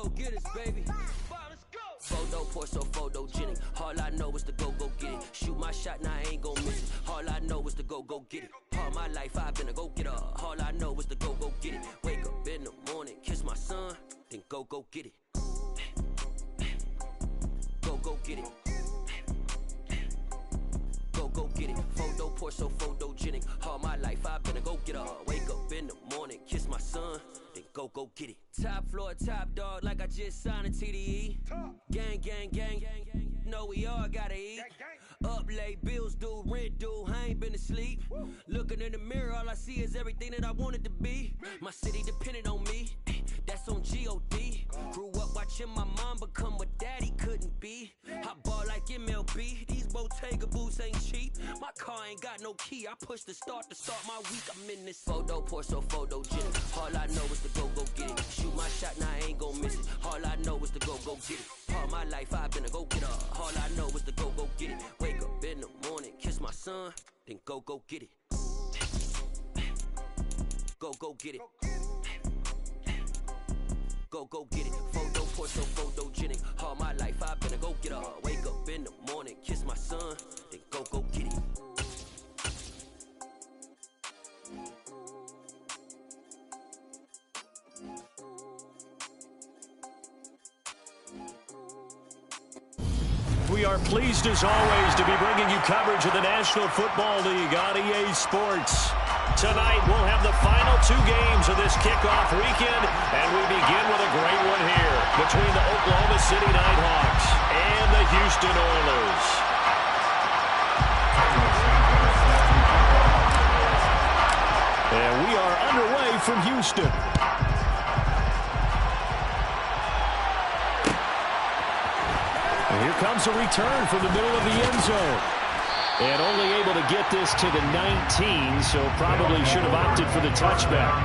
go getters, baby. Photo, pour so photogenic. All I know is to go get it. Shoot my shot, now I ain't gon' miss it. All I know is to go get it. All my life I've been a go-getter. All I know is to go get it. Wake up in the morning, kiss my son, then go get it. Go get it. Go get it. Photo, pour so photogenic. All my life I've been a go-getter. Wake up in the morning, kiss my son, then go get it. Top floor, top dog, like I just signed a TDE. Gang, gang, gang. Know we all gotta eat. Up late, bills due, rent due, I ain't been asleep. Looking in the mirror, all I see is everything that I wanted to be. My city depended on me, that's on G.O.D. Grew up watching my mom become what daddy couldn't be. I ball like MLB, these Bottega boots ain't cheap. My car ain't got no key, I push the start to start my week. I'm in this photo, pour so photogenic. All I know is to go get it. Shoot my shot, now I ain't gon' miss it. All I know is to go get it. All my life I've been a go-getter. All I know is to go get it. Wake up in the morning, kiss my son, then go get it. Go get it. Go get it. Photo, pour so photogenic. All my life I've been a go-getter. Wake up in the morning, kiss my son, then go get it. We are pleased as always to be bringing you coverage of the National Football League on EA Sports. Tonight we'll have the final two games of this kickoff weekend, and we begin with a great one here between the Oklahoma City Nighthawks and the Houston Oilers. And we are underway from Houston. Here comes a return from the middle of the end zone. And only able to get this to the 19, so probably should have opted for the touchback.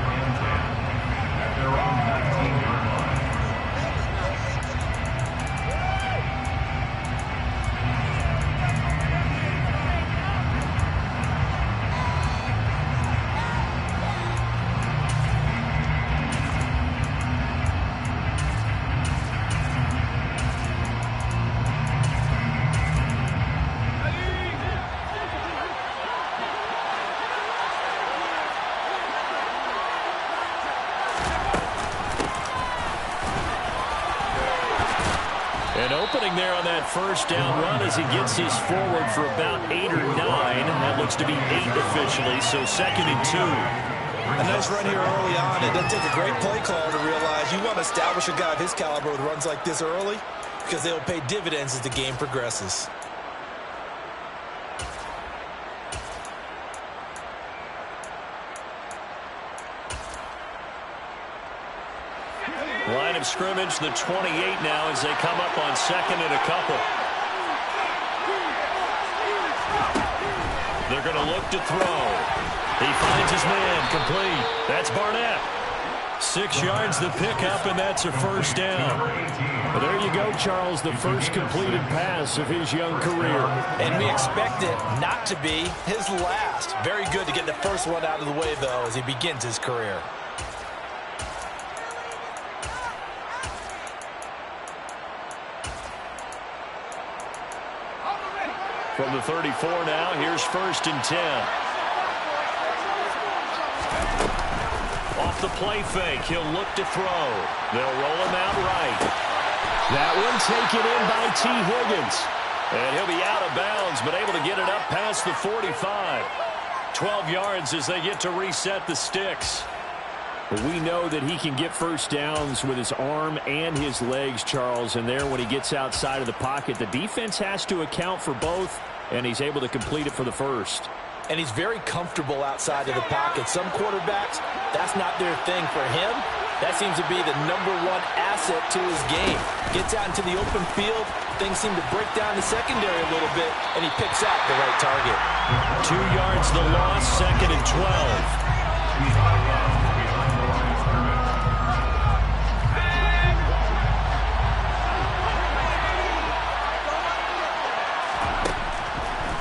An opening there on that first down run as he gets his forward for about 8 or 9. That looks to be 8 officially, so 2nd and 2. A nice run here early on. It doesn't take a great play caller to realize you want to establish a guy of his caliber with runs like this early because they'll pay dividends as the game progresses. Line of scrimmage, the 28 now as they come up on 2nd and a couple. They're going to look to throw. He finds his man, complete. That's Barnett. 6 yards the pickup, and that's a first down. Well, there you go, Charles, the first completed pass of his young career. And we expect it not to be his last. Very good to get the first one out of the way, though, as he begins his career. From the 34 now, here's 1st and 10. Off the play fake, he'll look to throw. They'll roll him out right. That one taken in by T. Higgins. And he'll be out of bounds, but able to get it up past the 45. 12 yards as they get to reset the sticks. But we know that he can get first downs with his arm and his legs, Charles. And there, when he gets outside of the pocket, the defense has to account for both, and he's able to complete it for the first. And he's very comfortable outside of the pocket. Some quarterbacks, that's not their thing. For him, that seems to be the #1 asset to his game. Gets out into the open field, things seem to break down the secondary a little bit, and he picks out the right target. 2 yards the loss, 2nd and 12.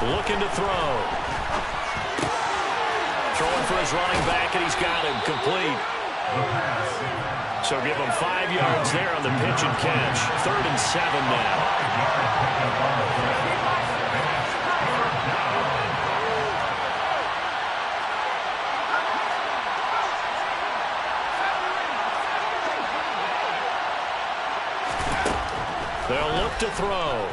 Looking to throw. Throwing for his running back, and he's got him complete. So give them 5 yards there on the pitch and catch. 3rd and 7 now. They'll look to throw.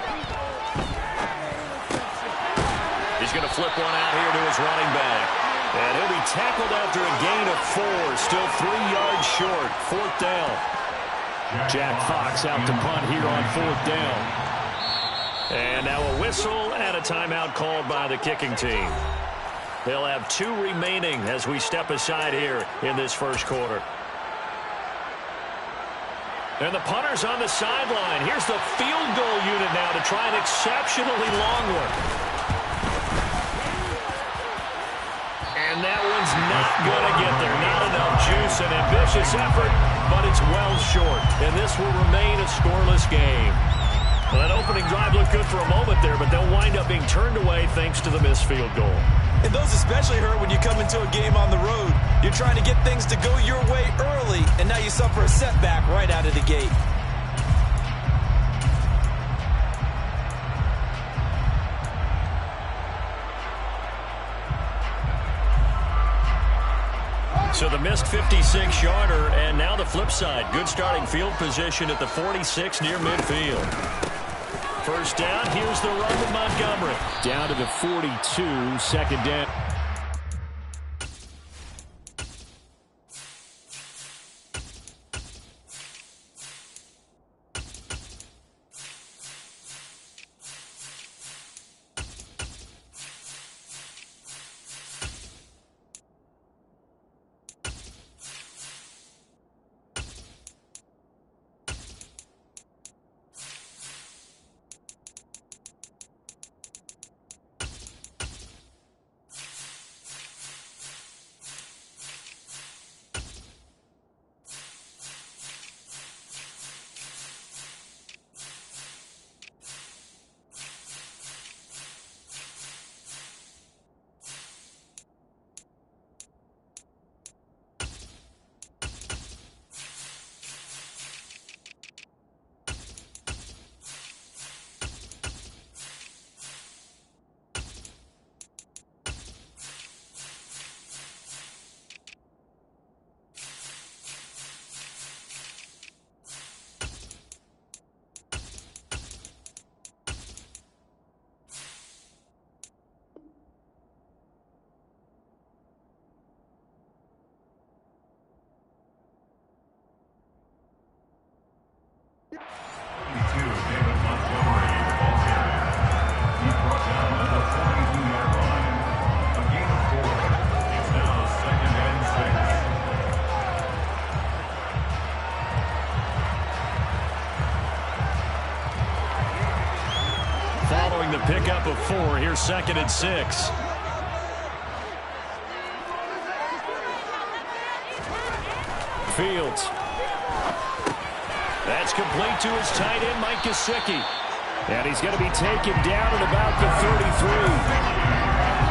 He's going to flip one out here to his running back. And he'll be tackled after a gain of 4. Still 3 yards short. 4th down. Jack Fox out to punt here on 4th down. And now a whistle and a timeout called by the kicking team. They'll have 2 remaining as we step aside here in this first quarter. And the punter's on the sideline. Here's the field goal unit now to try an exceptionally long one. And that one's not going to get there. Not enough juice. An ambitious effort, but it's well short. And this will remain a scoreless game. Well, that opening drive looked good for a moment there, but they'll wind up being turned away thanks to the missed field goal. And those especially hurt when you come into a game on the road. You're trying to get things to go your way early, and now you suffer a setback right out of the gate. So the missed 56-yarder, and now the flip side. Good starting field position at the 46 near midfield. First down, here's the run with Montgomery. Down to the 42, 2nd down. The pickup of 4. Here's 2nd and 6. Fields. That's complete to his tight end, Mike Gesicki. And he's going to be taken down at about the 33.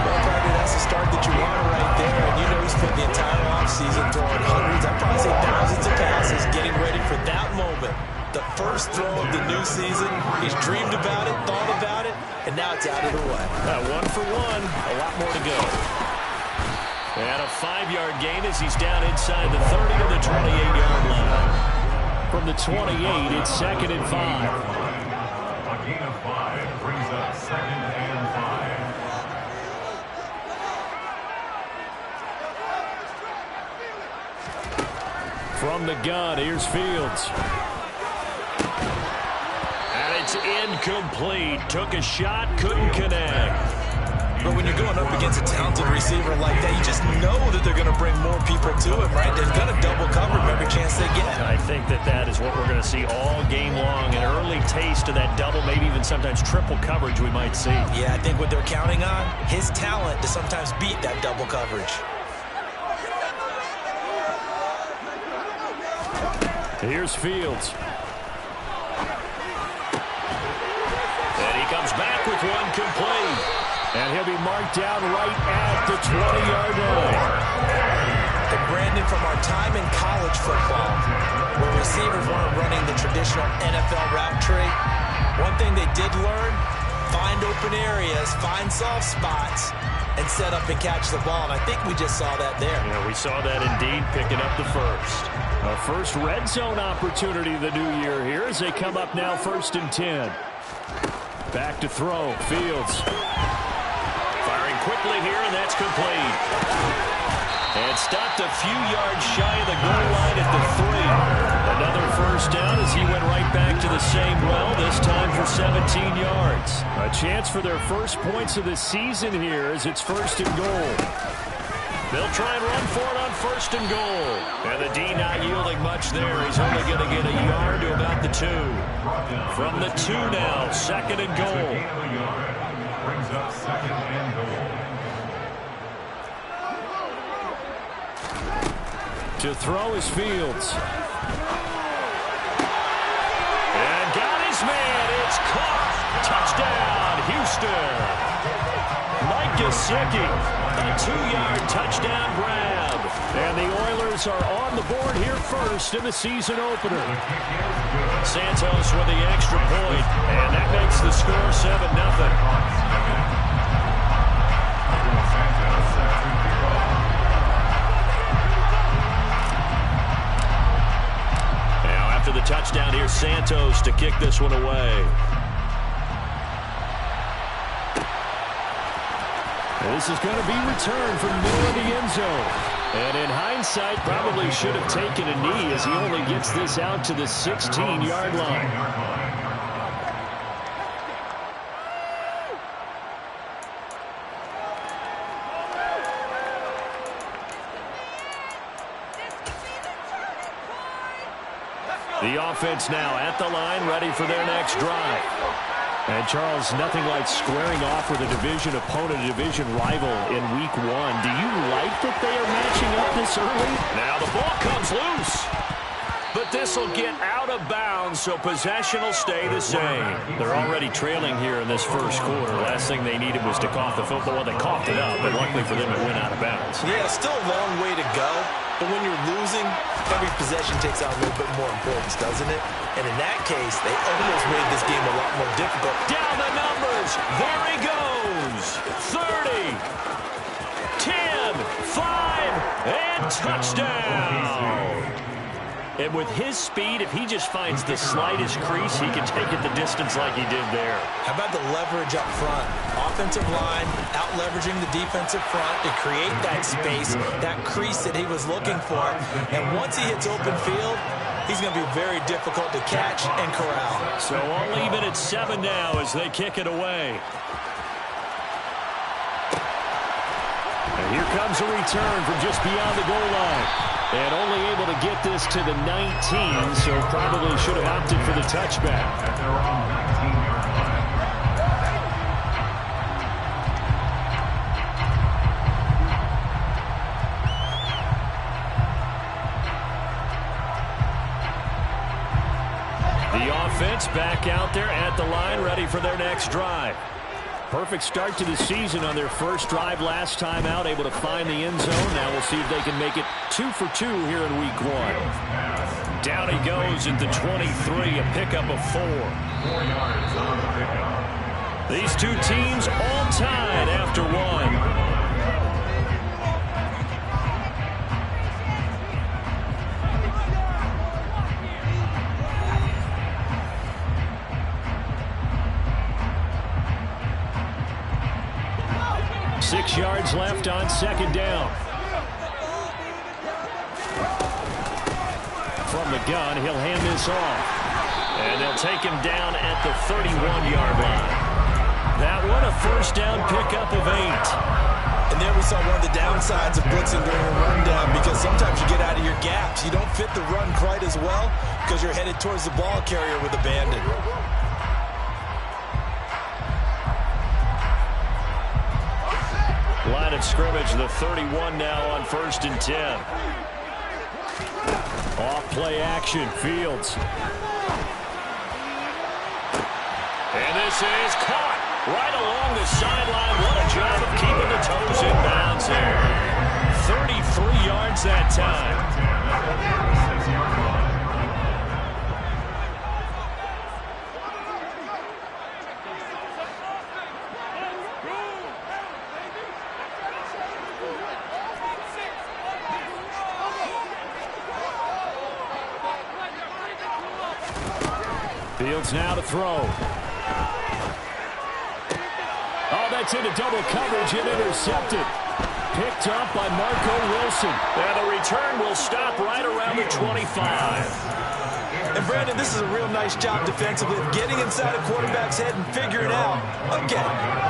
Well, probably that's the start that you want right there. And you know he's spent the entire offseason throwing hundreds, I'd probably say thousands of passes, getting ready for that moment. The first throw of the new season. He's dreamed about it, thought about it, and now it's out of the way. 1 for 1. A lot more to go. And a 5-yard gain as he's down inside the 30 to the 28-yard line. From the 28, it's 2nd and 5. A gain of 5 brings up 2nd and 5. From the gun, here's Fields. It's incomplete. Took a shot, couldn't connect. But when you're going up against a talented receiver like that, you just know that they're going to bring more people to him, right? They're going to double cover him every chance they get. I think that is what we're going to see all game long. An early taste of that double, maybe even sometimes triple coverage we might see. Yeah, I think what they're counting on, his talent to sometimes beat that double coverage. Here's Fields. Comes back with one complete. And he'll be marked down right at the 20-yard line. And Brandon, from our time in college football, where receivers weren't running the traditional NFL route tree, one thing they did learn, find open areas, find soft spots, and set up and catch the ball. And I think we just saw that there. Yeah, we saw that indeed, picking up the first. A first red zone opportunity the new year here as they come up now 1st and 10. Back to throw. Fields. Firing quickly here, and that's complete. And stopped a few yards shy of the goal line at the 3. Another first down as he went right back to the same well, this time for 17 yards. A chance for their first points of the season here as it's 1st and goal. They'll try and run for it on 1st and goal. And the D not yielding much there. He's only going to get a yard to about the 2. From the 2 now, 2nd and goal. Brings up 2nd and goal. To throw is Fields. And got his man. It's caught. Touchdown, Houston. Mike Gesicki, a 2-yard touchdown grab. And the Oilers are on the board here first in the season opener. Santos with the extra point, and that makes the score 7-0. After the touchdown, here's Santos to kick this one away. This is going to be returned from middle of the end zone. And in hindsight, probably should have taken a knee as he only gets this out to the 16-yard line. The offense now at the line, ready for their next drive. And, Charles, nothing like squaring off with a division opponent, a division rival in Week 1. Do you like that they are matching up this early? Now the ball comes loose. But this will get out of bounds, so possession will stay the same. They're already trailing here in this first quarter. Last thing they needed was to cough the football. Well, they coughed it up, but luckily for them, it went out of bounds. Yeah, still a long way to go. But when you're losing, every possession takes on a little bit more importance, doesn't it? And in that case, they almost made this game a lot more difficult. Down the numbers. There he goes. 30, 10, 5, and touchdown. And with his speed, if he just finds the slightest crease, he can take it the distance like he did there. How about the leverage up front? Offensive line out-leveraging the defensive front to create that space, that crease that he was looking for. And once he hits open field, he's going to be very difficult to catch and corral. So all even at 7 now as they kick it away. And here comes a return from just beyond the goal line. And only able to get this to the 19, so probably should have opted for the touchback. At their own 19-yard line. The offense back out there at the line, ready for their next drive. Perfect start to the season on their first drive last time out, able to find the end zone. Now we'll see if they can make it 2 for 2 here in Week 1. Down he goes at the 23, a pickup of 4. 4 yards on the pickup. These two teams all tied after 1. 6 yards left on 2nd down. From the gun, he'll hand this off. And they'll take him down at the 31-yard line. That one, a first down pickup of 8. And there we saw one of the downsides of blitzing during a rundown, because sometimes you get out of your gaps. You don't fit the run quite as well because you're headed towards the ball carrier with a bandit. Line of scrimmage, the 31 now on 1st and 10. Off play action, Fields. And this is caught right along the sideline. What a job of keeping the toes in bounds there. 33 yards that time. Fields now to throw. Oh, that's into double coverage and intercepted. Picked up by Marco Wilson. And the return will stop right around the 25. And, Brandon, this is a real nice job defensively of getting inside a quarterback's head and figuring out, okay,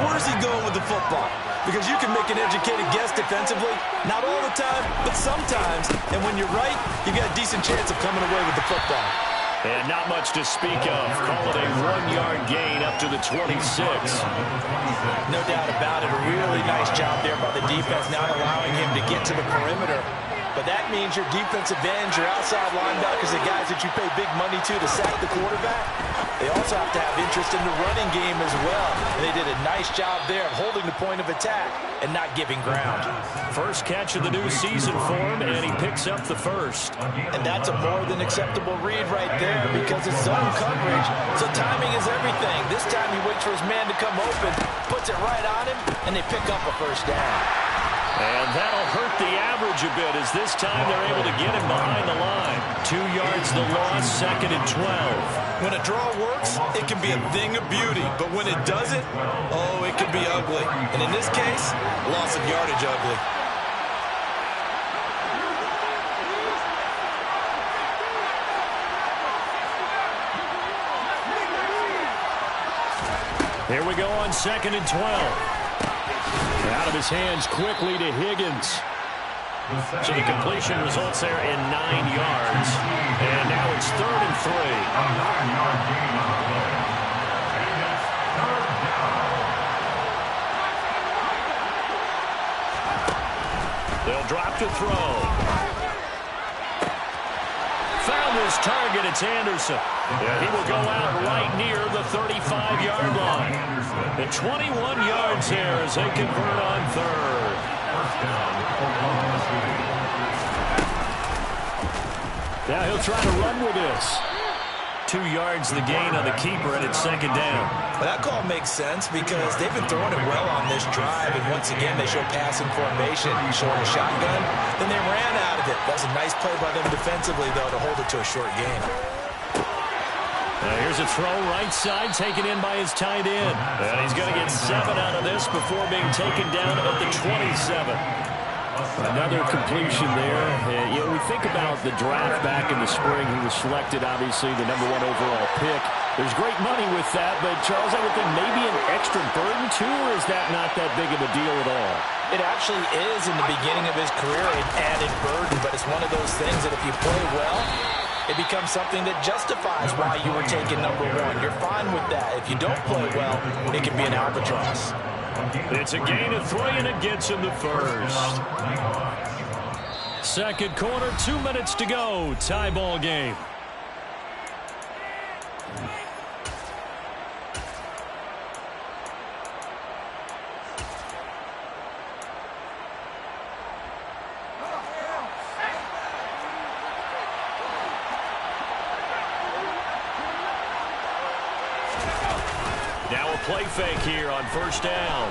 where's he going with the football? Because you can make an educated guess defensively. Not all the time, but sometimes. And when you're right, you've got a decent chance of coming away with the football. And not much to speak of. Call it a 1-yard gain up to the 26. No doubt about it. A really nice job there by the defense, not allowing him to get to the perimeter. But that means your defensive ends, your outside linebackers, the guys that you pay big money to sack the quarterback, they also have to have interest in the running game as well. And they did a nice job there of holding the point of attack and not giving ground. First catch of the new season for him, and he picks up the first. And that's a more than acceptable read right there because it's zone coverage, so timing is everything. This time he waits for his man to come open, puts it right on him, and they pick up a first down. And that'll hurt the average a bit as this time they're able to get him behind the line. 2 yards the loss, 2nd and 12. When a draw works, it can be a thing of beauty. But when it doesn't, oh, it can be ugly. And in this case, loss of yardage ugly. Here we go on 2nd and 12. Out of his hands quickly to Higgins. So the completion results there in 9 yards. And now it's 3rd and 3. A 9-yard gain on the play. And it's 3rd down. They'll drop to throw. Found his target. It's Anderson. Yeah, he will go out right near the 35-yard line. And 21 yards here as they convert on 3rd. Now he'll try to run with this. 2 yards the gain on the keeper, and it's 2nd down. Well, that call makes sense because they've been throwing it well on this drive, and once again they show passing formation, showing a shotgun. Then they ran out of it. That was a nice play by them defensively, though, to hold it to a short gain. Here's a throw right side taken in by his tight end. And he's going to get 7 out of this before being taken down at the 27. Another completion there. You know, we think about the draft back in the spring. He was selected, obviously, the #1 overall pick. There's great money with that, but Charles, I would think maybe an extra burden too, or is that not that big of a deal at all? It actually is in the beginning of his career an added burden, but it's one of those things that if you play well, it becomes something that justifies why you were taken #1. You're fine with that. If you don't play well, it can be an albatross. It's a gain of 3, and it gets him the first. Second quarter, 2 minutes to go. Tie ball game. Now a play fake here on 1st down.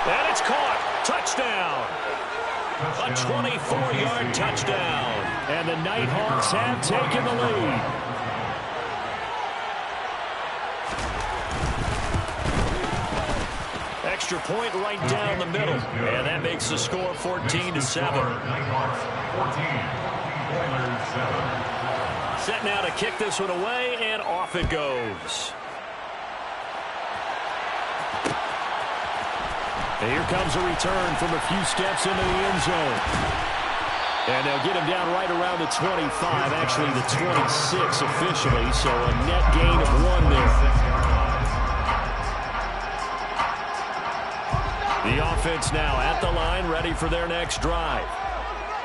And it's caught. Touchdown. A 24-yard touchdown. And the Nighthawks have taken the lead. Extra point right down the middle. And that makes the score 14-7. Set now to kick this one away, and off it goes. And here comes a return from a few steps into the end zone. And they'll get him down right around the 25, actually the 26 officially, so a net gain of 1 there. The offense now at the line, ready for their next drive.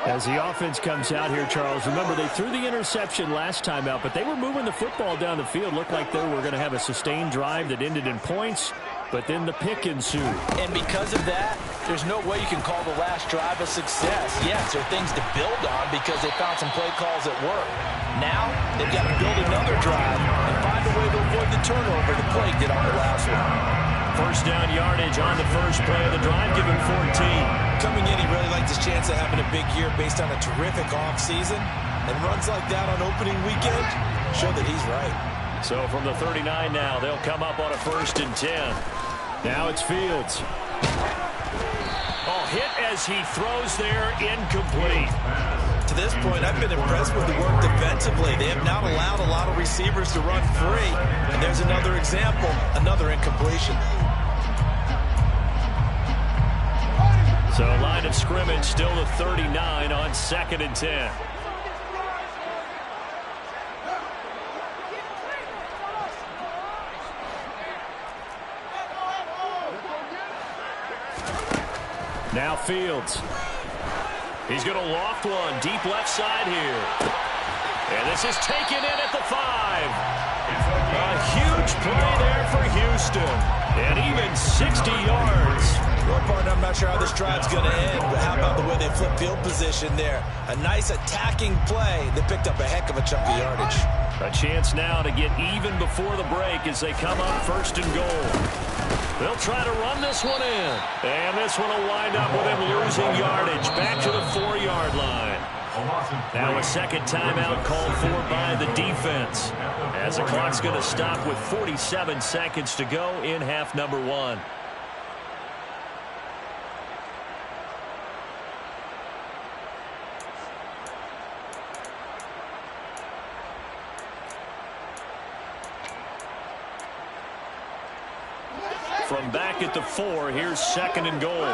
As the offense comes out here, Charles, remember they threw the interception last time out, but they were moving the football down the field. Looked like they were going to have a sustained drive that ended in points. but then the pick ensued. And because of that, there's no way you can call the last drive a success. Yes, there are things to build on because they found some play calls that work. Now, they've got to build another drive and find a way to avoid the turnover the play did on the last one. First down yardage on the first play of the drive, give him 14. Coming in, he really liked his chance of having a big year based on a terrific offseason. And runs like that on opening weekend show that he's right. So from the 39 now, they'll come up on a 1st and 10. Now it's Fields. Oh, hit as he throws there, incomplete. To this point, I've been impressed with the work defensively. They have not allowed a lot of receivers to run free. And there's another example, another incompletion. So line of scrimmage still the 39 on 2nd and 10. Now Fields. He's going to loft one deep left side here. And this is taken in at the 5. A huge play there for Houston. And even 60 yards. Well, partner, I'm not sure how this drive's going to end, but how about the way they flip field position there? A nice attacking play that picked up a heck of a chunk of yardage. A chance now to get even before the break as they come up 1st and goal. They'll try to run this one in. And this one will wind up with him losing yardage back to the 4-yard line. Now a second timeout called for by the defense, as the clock's going to stop with 47 seconds to go in half number 1. From back at the 4, here's 2nd and goal.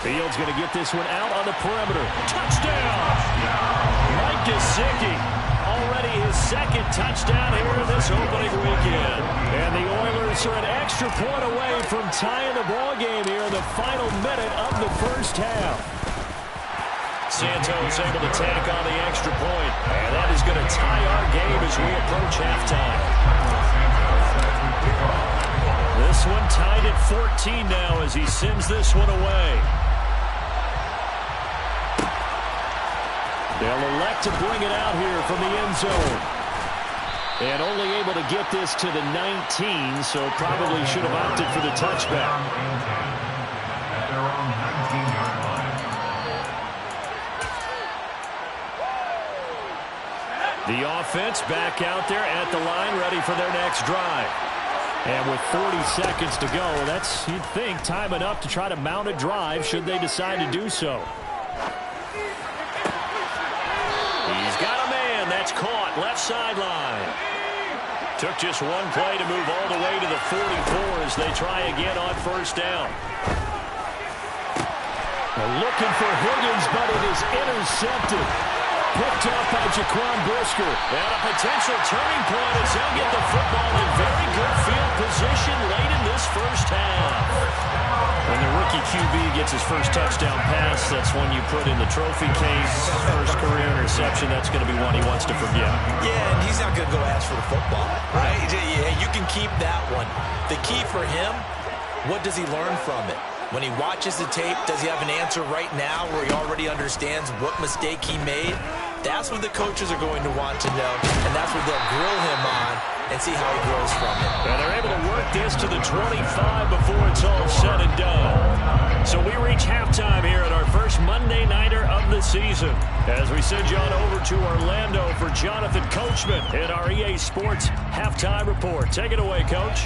Fields going to get this one out on the perimeter. Touchdown! Mike Gesicki, already his 2nd touchdown here this opening weekend. And the Oilers are an extra point away from tying the ball game here in the final minute of the first half. Santos able to tack on the extra point, and that is going to tie our game as we approach halftime. This one tied at 14 now as he sends this one away. They'll elect to bring it out here from the end zone. And only able to get this to the 19, so probably should have opted for the touchback. At their own 19-yard line. The offense back out there at the line, ready for their next drive. And with 40 seconds to go, that's, you'd think, time enough to try to mount a drive should they decide to do so. He's got a man. That's caught. Left sideline. Took just one play to move all the way to the 44 as they try again on 1st down. They're looking for Higgins, but it is intercepted. Picked up by Jaquan Brisker. And a potential turning point as they'll get the football in very good field position late in this first half. When the rookie QB gets his first touchdown pass, that's when you put in the trophy case. First career interception, that's going to be one he wants to forget. Yeah, and he's not going to go ask for the football, right? Yeah, you can keep that one. The key for him, what does he learn from it? When he watches the tape, does he have an answer right now where he already understands what mistake he made? That's what the coaches are going to want to know, and that's what they'll grill him on and see how he grows from it. And they're able to work this to the 25 before it's all said and done. So we reach halftime here at our first Monday Nighter of the season as we send you on over to Orlando for Jonathan Coachman in our EA Sports Halftime Report. Take it away, Coach.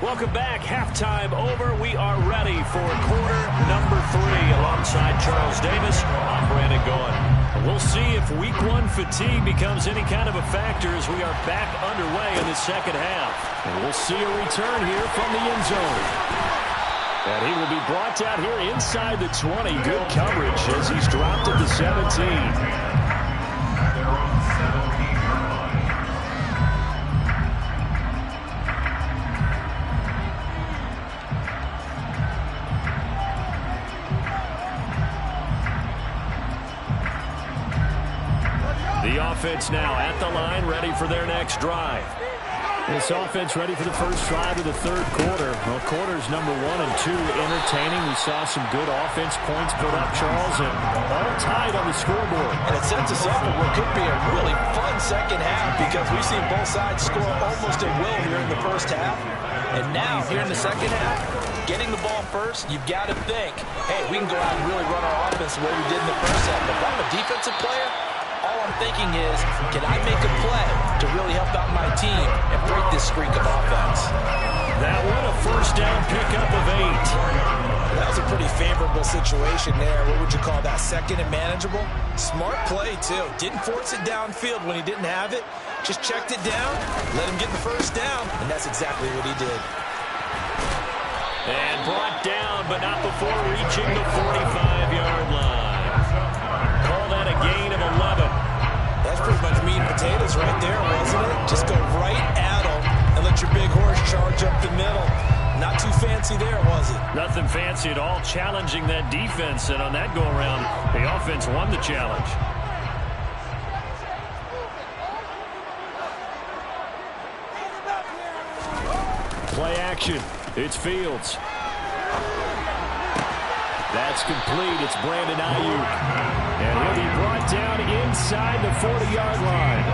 Welcome back. Halftime over. We are ready for quarter number 3 alongside Charles Davis. I'm Brandon Gaughan. We'll see if week 1 fatigue becomes any kind of a factor as we are back underway in the second half. And we'll see a return here from the end zone. And he will be brought down here inside the 20. Good coverage as he's dropped at the 17. Their own 17-yard line. The offense now at the line, ready for their next drive. This offense ready for the first drive of the third quarter. Well, quarters number 1 and 2 entertaining. We saw some good offense points put up, Charles, and all tied on the scoreboard. And it sets us up for what could be a really fun second half because we've seen both sides score almost at will here in the first half. And now, here in the second half, getting the ball first, you've got to think, hey, we can go out and really run our offense the way we did in the first half. But if I'm a defensive player, all I'm thinking is, can I make a play to really help out my team and break this streak of offense? That one, a first down pickup of 8. That was a pretty favorable situation there. What would you call that? Second and manageable? Smart play, too. Didn't force it downfield when he didn't have it. Just checked it down, let him get the first down, and that's exactly what he did. And brought down, but not before reaching the 45-yard line. Call that a gain of 11. That's pretty much meat and potatoes right there, wasn't it? Just go right at him and let your big horse charge up the middle. Not too fancy there, was it? Nothing fancy at all, challenging that defense, and on that go-around, the offense won the challenge. Play action. It's Fields. That's complete. It's Brandon Ayuk. And he'll be brought down inside the 40-yard line.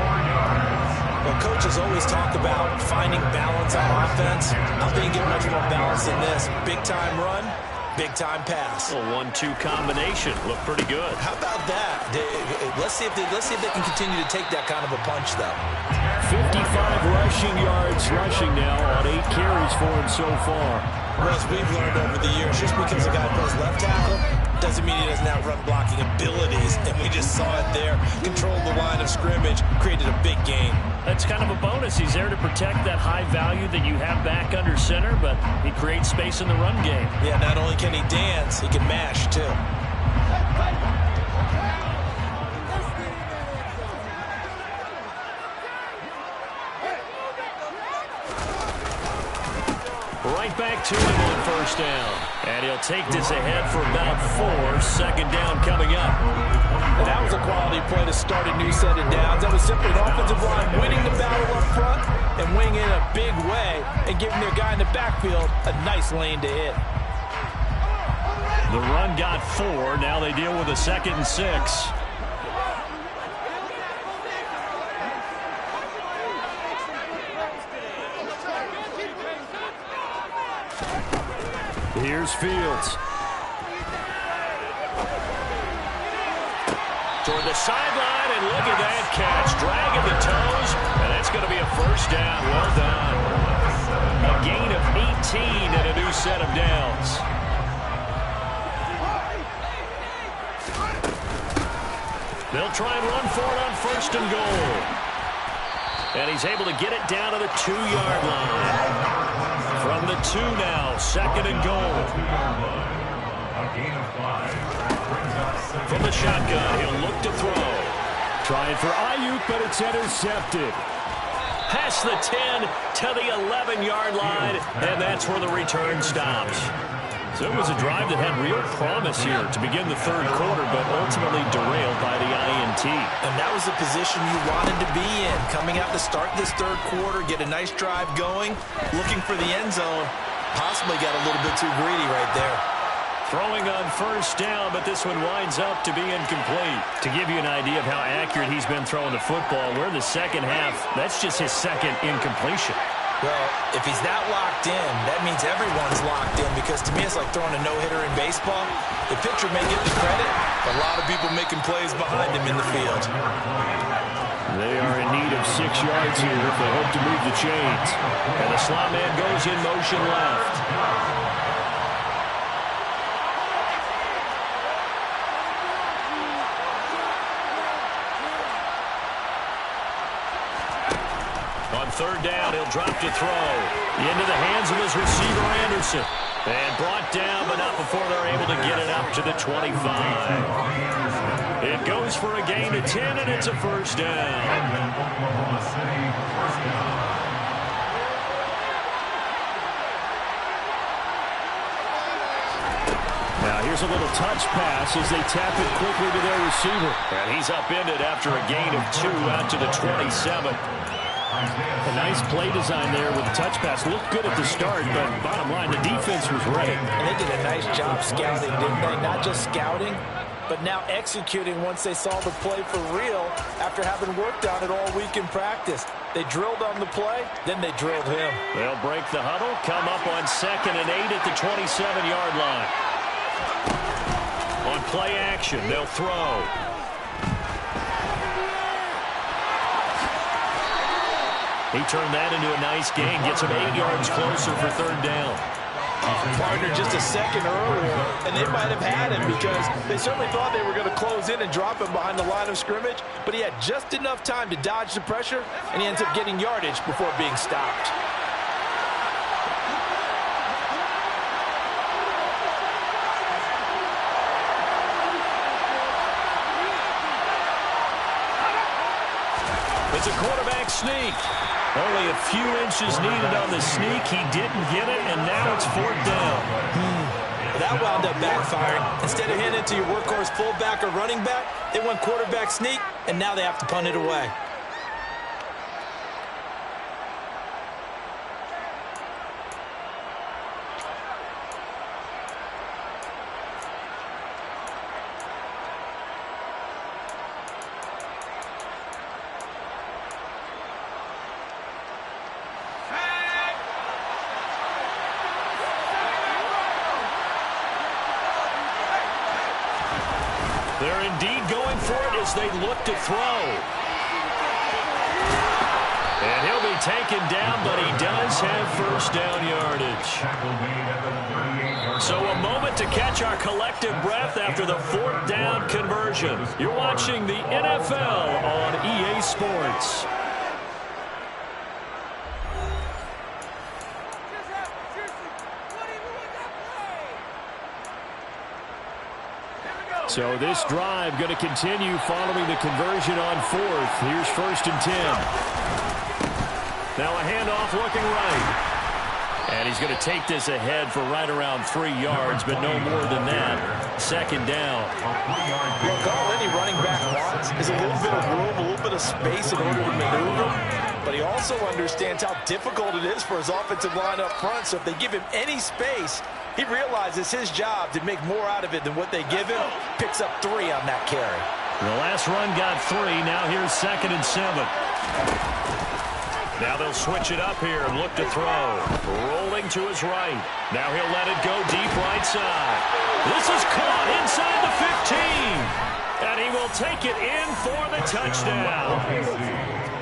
Well, coaches always talk about finding balance on offense. I think get much more balance than this. Big-time run, big-time pass. A 1-2 combination. Looked pretty good. How about that? Let's see if they can continue to take that kind of a punch, though. 55 rushing yards rushing now on 8 carries for him so far. Well, as we've learned over the years, just because a guy plays left tackle doesn't mean he doesn't have run blocking abilities. And we just saw it there. Controlled the line of scrimmage, created a big gain. That's kind of a bonus. He's there to protect that high value that you have back under center, but he creates space in the run game. Yeah, not only can he dance, he can mash, too. Right back to him on first down. And he'll take this ahead for about 4. Second down coming up. And that was a quality play to start a new set of downs. That was simply an offensive line winning the battle up front and winning in a big way and giving their guy in the backfield a nice lane to hit. The run got 4. Now they deal with a 2nd and 6. Here's Fields. Toward the sideline, and look at that catch. Dragging the toes, and that's going to be a first down. Well done. A gain of 18 and a new set of downs. They'll try and run for it on first and goal. And he's able to get it down to the 2-yard line. From the 2 now, 2nd and goal. A gain of 5. Brings up From the shotgun, he'll look to throw. Trying for Ayuk, but it's intercepted. Past the 10 to the 11-yard line, and that's where the return stops. So it was a drive that had real promise here to begin the third quarter, but ultimately derailed by the INT. And that was the position you wanted to be in. Coming out to start this third quarter, get a nice drive going, looking for the end zone. Possibly got a little bit too greedy right there. Throwing on first down, but this one winds up to be incomplete. To give you an idea of how accurate he's been throwing the football, we're in the second half. That's just his second incompletion. Well, if he's that locked in, that means everyone's locked in, because to me it's like throwing a no-hitter in baseball. The pitcher may get the credit, but a lot of people making plays behind him in the field. They are in need of 6 yards here if they hope to move the chains. And the slot man goes in motion left. On third down, he'll drop to throw. Into the hands of his receiver, Anderson. And brought down, but not before they're able to get it up to the 25. It goes for a gain of 10, and it's a first down. And then Oklahoma City, first down. Now here's a little touch pass as they tap it quickly to their receiver. And he's upended after a gain of 2 out to the 27. A nice play design there with the touch pass. Looked good at the start, but bottom line, the defense was ready. And they did a nice job scouting, didn't they? Not just scouting, but now executing once they saw the play for real after having worked on it all week in practice. They drilled on the play, then they drilled him. They'll break the huddle, come up on 2nd and 8 at the 27-yard line. On play action, they'll throw. He turned that into a nice gain, gets him 8 yards closer for 3rd down. Partner just a second earlier, and they might have had him because they certainly thought they were going to close in and drop him behind the line of scrimmage, but he had just enough time to dodge the pressure, and he ends up getting yardage before being stopped. It's a quarterback sneak. Only a few inches needed on the sneak. He didn't get it, and now it's 4th down. That wound up backfiring. Instead of handing it to your workhorse fullback or running back, they went quarterback sneak, and now they have to punt it away. They're indeed going for it as they look to throw. And he'll be taken down, but he does have 1st down yardage. So a moment to catch our collective breath after the 4th down conversion. You're watching the NFL on EA Sports. So this drive going to continue following the conversion on 4th. Here's 1st and 10. Now a handoff looking right. And he's going to take this ahead for right around 3 yards, but no more than that. 2nd down. Look, all any running back wants is a little bit of room, a little bit of space in order to maneuver. But he also understands how difficult it is for his offensive line up front. So if they give him any space, he realizes his job to make more out of it than what they give him. Picks up 3 on that carry. The last run got 3. Now here's 2nd and 7. Now they'll switch it up here and look to throw. Rolling to his right. Now he'll let it go deep right side. This is caught inside the 15. And he will take it in for the touchdown.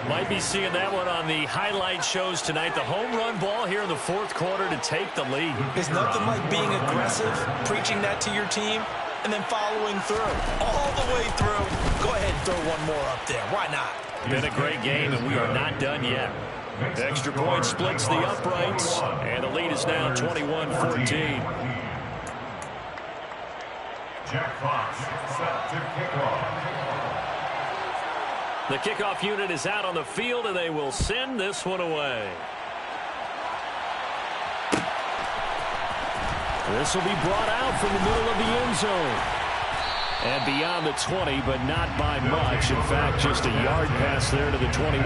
Might be seeing that one on the highlight shows tonight. The home run ball here in the 4th quarter to take the lead. There's nothing like being aggressive, preaching that to your team, and then following through. All the way through. Go ahead and throw one more up there. Why not? Been a great game, and we are not done yet. The extra point splits the uprights, and the lead is now 21-14. Jack Fox set to kick off. The kickoff unit is out on the field, and they will send this one away. This will be brought out from the middle of the end zone. And beyond the 20, but not by much. In fact, just a yard pass there to the 21.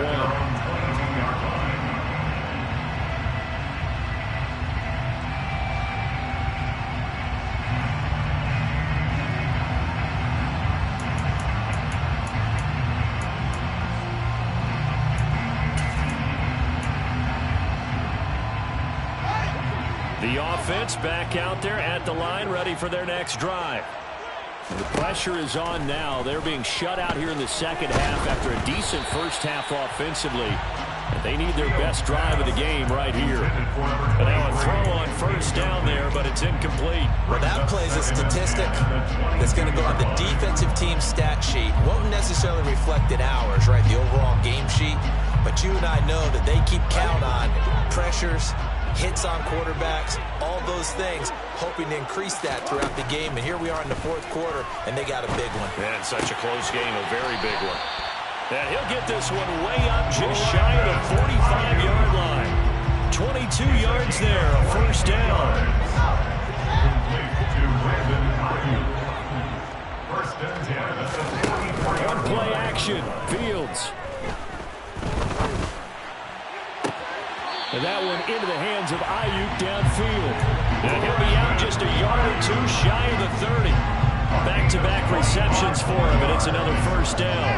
The offense back out there at the line, ready for their next drive. The pressure is on now. They're being shut out here in the 2nd half after a decent 1st half offensively. And they need their best drive of the game right here. And now a throw on 1st down there, but it's incomplete. Well, that plays a statistic that's going to go on the defensive team stat sheet. Won't necessarily reflect in ours, right, the overall game sheet. But you and I know that they keep count on pressures hits on quarterbacks, all those things, hoping to increase that throughout the game. And here we are in the fourth quarter, and they got a big one. And such a close game, a very big one. And he'll get this one way up just shy of the 45-yard line. 22 yards there, a first down. On play action, Fields. And that one into the hands of Ayuk downfield. And he'll be out just a yard or two shy of the 30. Back-to-back receptions for him, and it's another first down.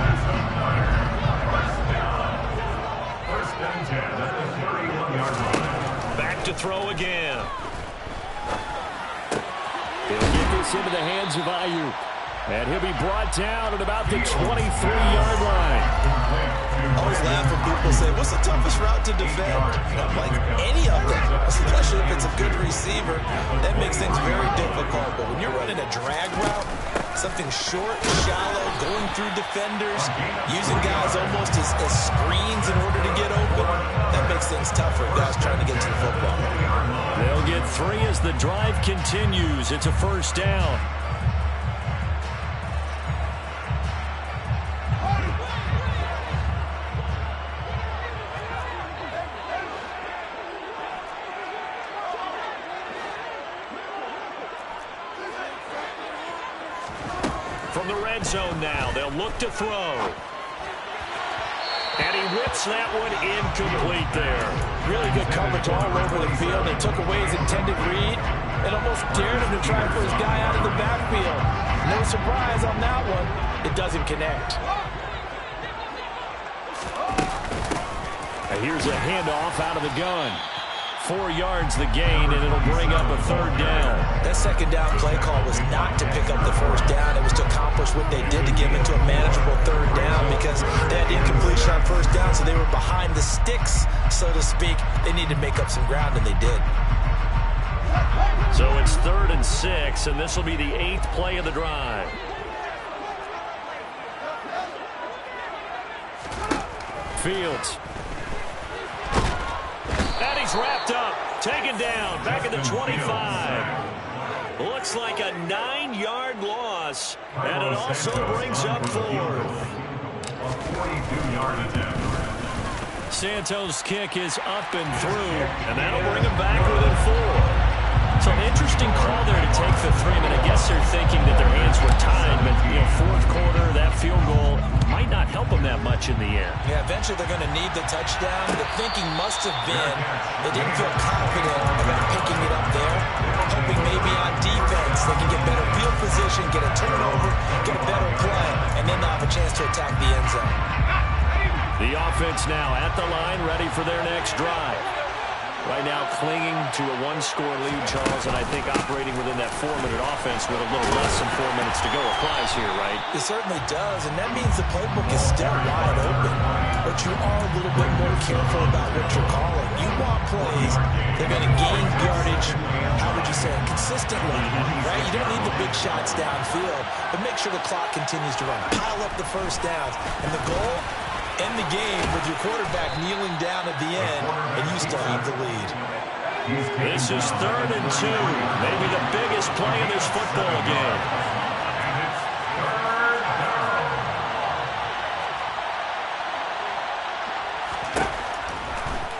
First and 10 at the 31-yard line. Back to throw again. He'll get this into the hands of Ayuk. And he'll be brought down at about the 23-yard line. I always laugh when people say, what's the toughest route to defend? And I'm like, any of them, especially if it's a good receiver. That makes things very difficult. But when you're running a drag route, something short, shallow, going through defenders, using guys almost as screens in order to get open, that makes things tougher, guys trying to get to the football. They'll get 3 as the drive continues. It's a first down. From the red zone now, they'll look to throw. And he whips that one incomplete there. Really good coverage all over the field. They took away his intended read and almost dared him to try for his guy out of the backfield. No surprise on that one. It doesn't connect. And here's a handoff out of the gun. 4 yards the gain, and it'll bring up a third down. That second down play call was not to pick up the first down. It was to accomplish what they did to get into a manageable third down because they had incompletion on first down, so they were behind the sticks, so to speak. They needed to make up some ground, and they did. So it's 3rd and 6, and this will be the 8th play of the drive. Fields. And he's wrapped up, taken down, back at the 25. Looks like a 9-yard loss, and it also brings up 4th. A 42-yard attempt. Santos' kick is up and through, and that'll bring him back within 4. So an interesting call there to take the 3. I mean, I guess they're thinking that their hands were tied, but, fourth quarter, that field goal might not help them that much in the end. Yeah, eventually they're going to need the touchdown. The thinking must have been they didn't feel confident about picking it up there, hoping maybe on defense they can get better field position, get a turnover, get a better play, and then they'll have a chance to attack the end zone. The offense now at the line, ready for their next drive. Right now clinging to a 1-score lead, Charles, and I think operating within that 4-minute offense with a little less than 4 minutes to go applies here, right? It certainly does, and that means the playbook is still wide open, but you are a little bit more careful about what you're calling. You want plays that are going to gain yardage, how would you say it, consistently, right? You don't need the big shots downfield, but make sure the clock continues to run. Pile up the first downs, and the goal, end the game with your quarterback kneeling down at the end, and you still have the lead. This is 3rd and 2, maybe the biggest play in this football game.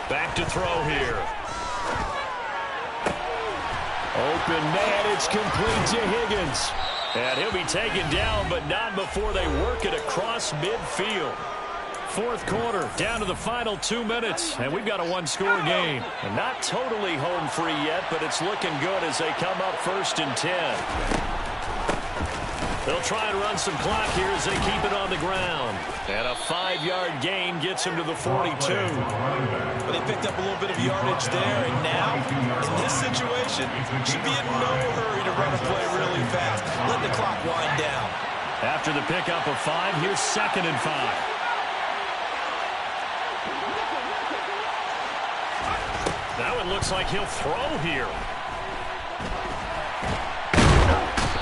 Back to throw here. Open man, it's complete to Higgins. And he'll be taken down, but not before they work it across midfield. Fourth quarter, down to the final 2 minutes, and we've got a 1-score game. And not totally home free yet, but it's looking good as they come up 1st and 10. They'll try and run some clock here as they keep it on the ground. And a 5-yard gain gets him to the 42. Well, they picked up a little bit of yardage there, and now, in this situation, should be in no hurry to run a play really fast. Let the clock wind down. After the pickup of 5, here's 2nd and 5. That one looks like he'll throw here.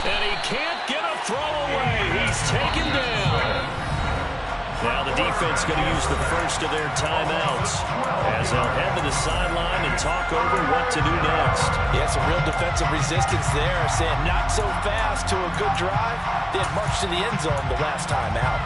And he can't get a throw away. He's taken down. Now the defense going to use the first of their timeouts as they'll head to the sideline and talk over what to do next. Yeah, some real defensive resistance there, saying not so fast to a good drive. They had marched to the end zone the last time out.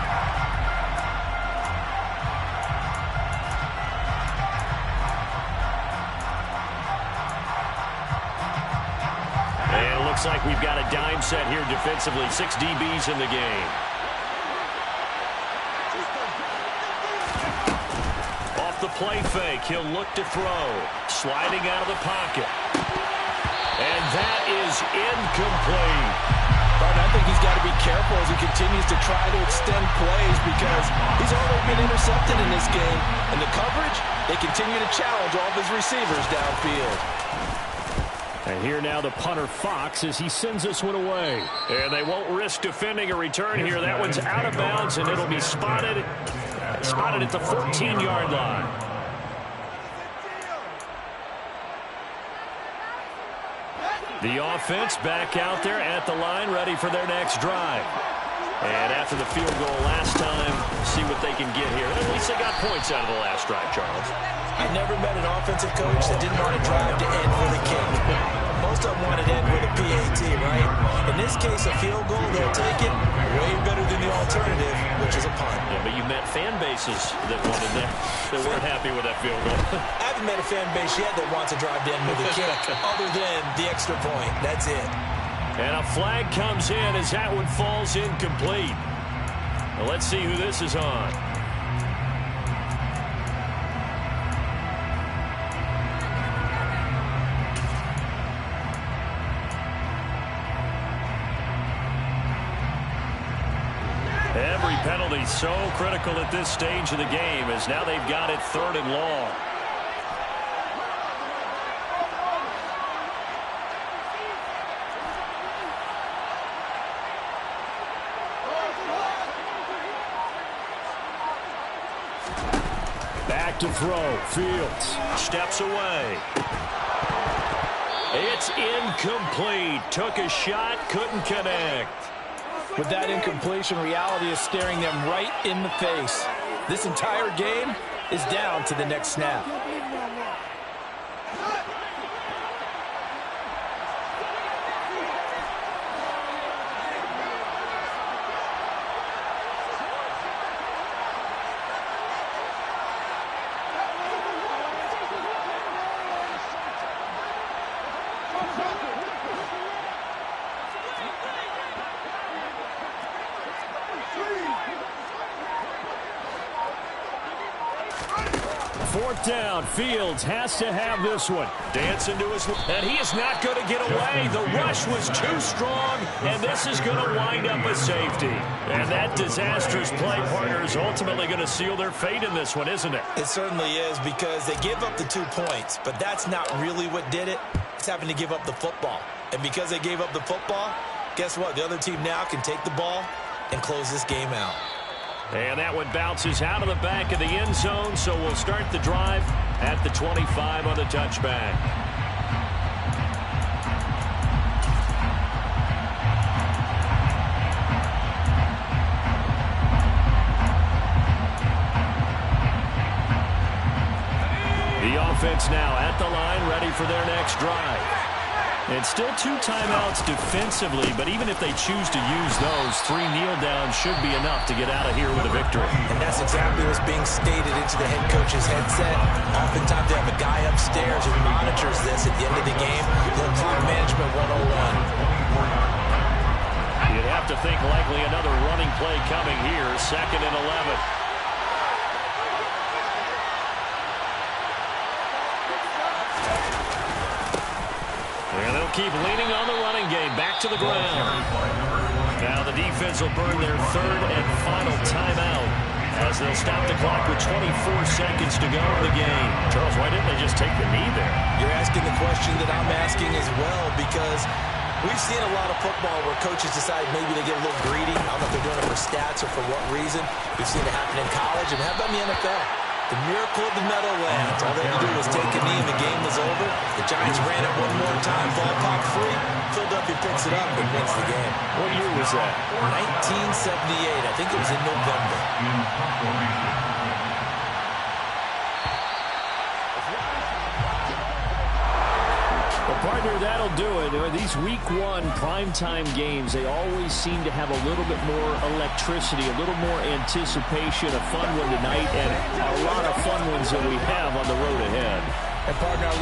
And it looks like we've got a dime set here defensively. 6 DBs in the game. Off the play fake, he'll look to throw. Sliding out of the pocket. And that is incomplete. But I think he's got to be careful as he continues to try to extend plays because he's already been intercepted in this game. And the coverage, they continue to challenge all of his receivers downfield. And here now the punter Fox as he sends this one away. And they won't risk defending a return here. That one's out of bounds, and it'll be spotted at the 14-yard line. The offense back out there at the line, ready for their next drive. And after the field goal last time, see what they can get here. At least they got points out of the last drive, Charles. I never met an offensive coach that didn't want to drive to end with a kick. Most of them wanted to end with a PAT, right? In this case, a field goal, they'll take it way better than the alternative, which is a punt. Yeah, but you met fan bases that wanted that, that weren't happy with that field goal. I haven't met a fan base yet that wants to drive to end with a kick, other than the extra point. That's it. And a flag comes in as that one falls incomplete. Now let's see who this is on. Every penalty so critical at this stage of the game as now they've got it 3rd and long. Back to throw. Fields steps away. It's incomplete. Took a shot, couldn't connect. With that incompletion, reality is staring them right in the face. This entire game is down to the next snap. Fourth down. Fields has to have this one. Dancing to his... And he is not going to get away. The rush was too strong, and this is going to wind up a safety. And that disastrous play, partner, is ultimately going to seal their fate in this one, isn't it? It certainly is, because they give up the 2 points, but that's not really what did it. It's having to give up the football. And because they gave up the football, guess what? The other team now can take the ball and close this game out. And that one bounces out of the back of the end zone, so we'll start the drive at the 25 on the touchback. The offense now at the line, ready for their next drive. And still 2 timeouts defensively, but even if they choose to use those, 3 kneel downs should be enough to get out of here with a victory. And that's exactly what's being stated into the head coach's headset. Oftentimes they have a guy upstairs who monitors this at the end of the game. The clock management 101. You'd have to think likely another running play coming here, 2nd and 11. And they'll keep leaning on the running game. Back to the ground. Now the defense will burn their 3rd and final timeout as they'll stop the clock with 24 seconds to go in the game. Charles, why didn't they just take the knee there? You're asking the question that I'm asking as well, because we've seen a lot of football where coaches decide maybe they get a little greedy. I don't know if they're doing it for stats or for what reason. We've seen it happen in college, and how about in the NFL? The miracle of the Meadowlands. All they had to do was take a knee and the game was over. The Giants ran it one more time. Ball popped free. Philadelphia picks it up and wins the game. What year was that? 1978. I think it was in November. Partner, that'll do it. These Week 1 primetime games, they always seem to have a little bit more electricity, a little more anticipation, a fun one tonight, and a lot of fun ones that we have on the road ahead. And partner, I love